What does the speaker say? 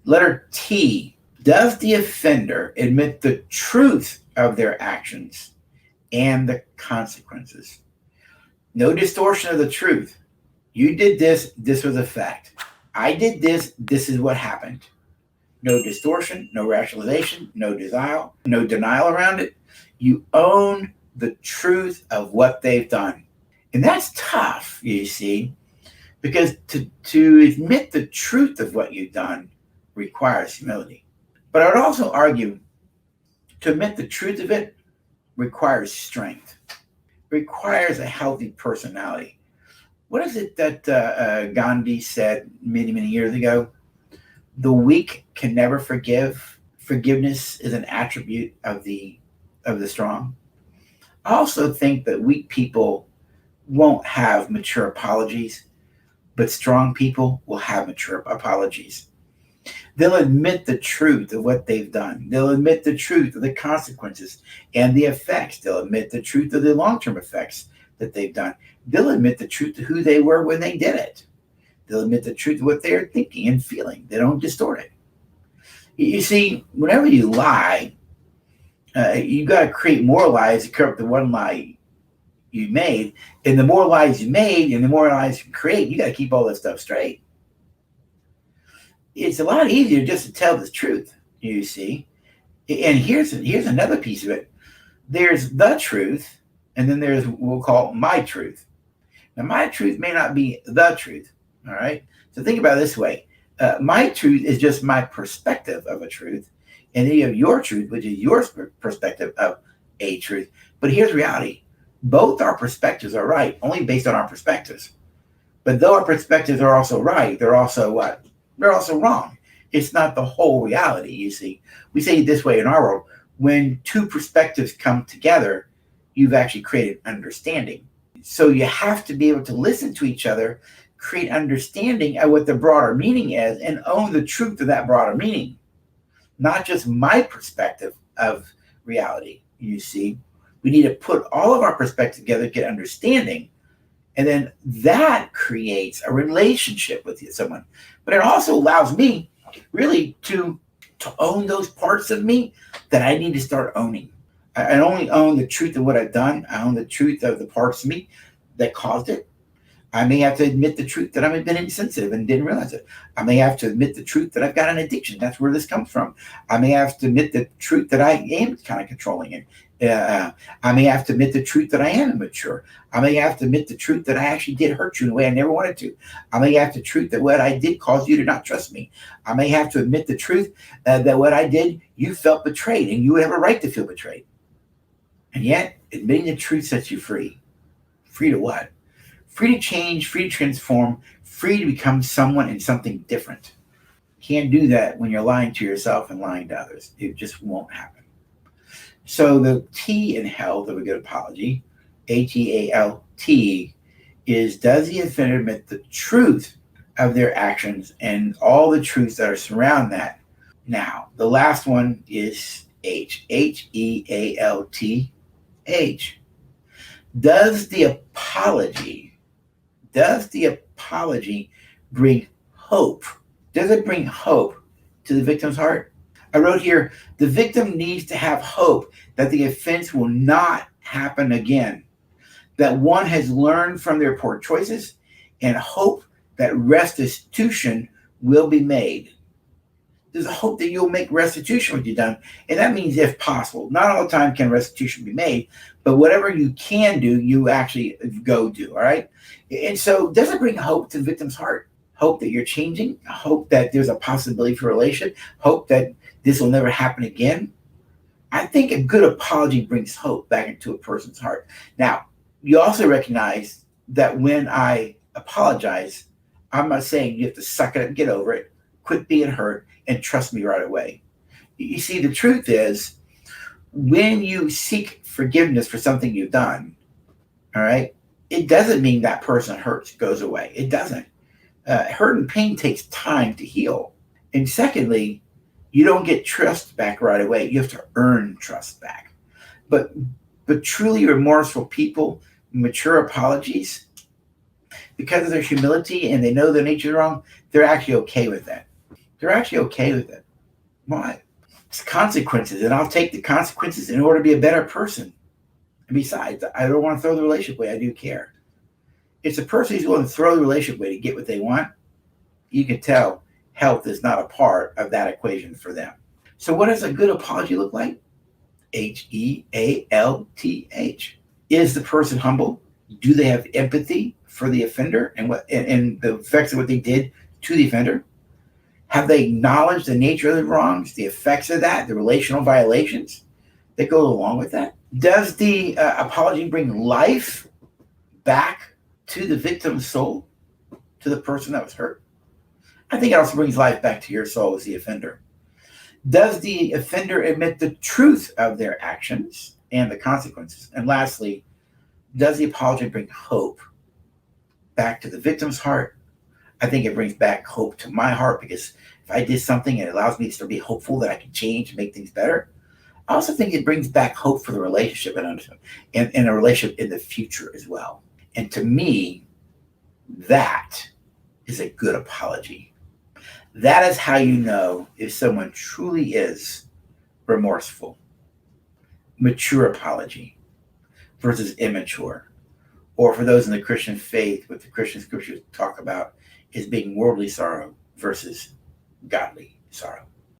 Letter T. Does the offender admit the truth of their actions and the consequences? No distortion of the truth. You did this, this was a fact. I did this, this is what happened. No distortion, no rationalization, no denial around it. You own the truth of what they've done. And that's tough, you see, because to admit the truth of what you've done requires humility. But I would also argue to admit the truth of it requires strength, requires a healthy personality. What is it that Gandhi said many, many years ago? The weak can never forgive. Forgiveness is an attribute of the strong. I also think that weak people won't have mature apologies, but strong people will have mature apologies. They'll admit the truth of what they've done. They'll admit the truth of the consequences and the effects. They'll admit the truth of the long-term effects that they've done. They'll admit the truth of who they were when they did it. They'll admit the truth of what they're thinking and feeling. They don't distort it. You see, whenever you lie, you got to create more lies to cover up the one lie you made. And the more lies you made and the more lies you create, you got to keep all that stuff straight. It's a lot easier just to tell the truth, you see. And here's another piece of it. There's the truth, and then there's what we'll call my truth. Now, my truth may not be the truth, all right? So think about it this way. My truth is just my perspective of a truth, and then you have your truth, which is your perspective of a truth. But here's reality. Both our perspectives are right, only based on our perspectives. But though our perspectives are also right, they're also what? They're also wrong. It's not the whole reality, you see. We say it this way in our world. When two perspectives come together, you've actually created understanding. So you have to be able to listen to each other, create understanding of what the broader meaning is, and own the truth of that broader meaning. Not just my perspective of reality, you see. We need to put all of our perspectives together, get understanding, and then that creates a relationship with someone. But it also allows me really to own those parts of me that I need to start owning. I only own the truth of what I've done. I own the truth of the parts of me that caused it. I may have to admit the truth that I've been insensitive and didn't realize it. I may have to admit the truth that I've got an addiction. That's where this comes from. I may have to admit the truth that I am kind of controlling it. I may have to admit the truth that I am immature. I may have to admit the truth that I actually did hurt you in a way I never wanted to. I may have to truth that what I did caused you to not trust me. I may have to admit the truth that what I did, you felt betrayed, and you would have a right to feel betrayed. And yet, admitting the truth sets you free. Free to what? Free to change, free to transform, free to become someone and something different. Can't do that when you're lying to yourself and lying to others. It just won't happen. So the T in health of a good apology, H.E.A.L.T.H, is does the offender admit the truth of their actions and all the truths that are surround that? Now, the last one is H. H.E.A.L.T.H. Does the apology bring hope? Does it bring hope to the victim's heart? I wrote here, the victim needs to have hope that the offense will not happen again, that one has learned from their poor choices, and hope that restitution will be made. There's a hope that you'll make restitution what you've done, and that means if possible. Not all the time can restitution be made, but whatever you can do, you actually go do, all right? And so does it bring hope to the victim's heart? Hope that you're changing, hope that there's a possibility for a relation, hope that this will never happen again. I think a good apology brings hope back into a person's heart. Now, you also recognize that when I apologize, I'm not saying you have to suck it up and get over it, quit being hurt, and trust me right away. You see, the truth is, when you seek forgiveness for something you've done, all right, it doesn't mean that person hurts, goes away. It doesn't. Hurt and pain takes time to heal. And secondly, you don't get trust back right away. You have to earn trust back. But truly remorseful people, mature apologies, because of their humility and they know their nature is wrong, they're actually okay with that. They're actually okay with it. Why? It's consequences, and I'll take the consequences in order to be a better person. And besides, I don't want to throw the relationship away. I do care. It's a person who's willing to throw the relationship away to get what they want. You can tell health is not a part of that equation for them. So, what does a good apology look like? H.E.A.L.T.H. Is the person humble? Do they have empathy for the offender and the effects of what they did to the offender? Have they acknowledged the nature of the wrongs, the effects of that, the relational violations that go along with that? Does the apology bring life back to the victim's soul, to the person that was hurt? I think it also brings life back to your soul as the offender. Does the offender admit the truth of their actions and the consequences? And lastly, does the apology bring hope back to the victim's heart? I think it brings back hope to my heart, because if I did something and it allows me to still be hopeful that I can change and make things better, I also think it brings back hope for the relationship and a relationship in the future as well. And to me, that is a good apology. That is how you know if someone truly is remorseful. Mature apology versus immature. Or for those in the Christian faith, what the Christian scriptures talk about is being worldly sorrow versus godly sorrow.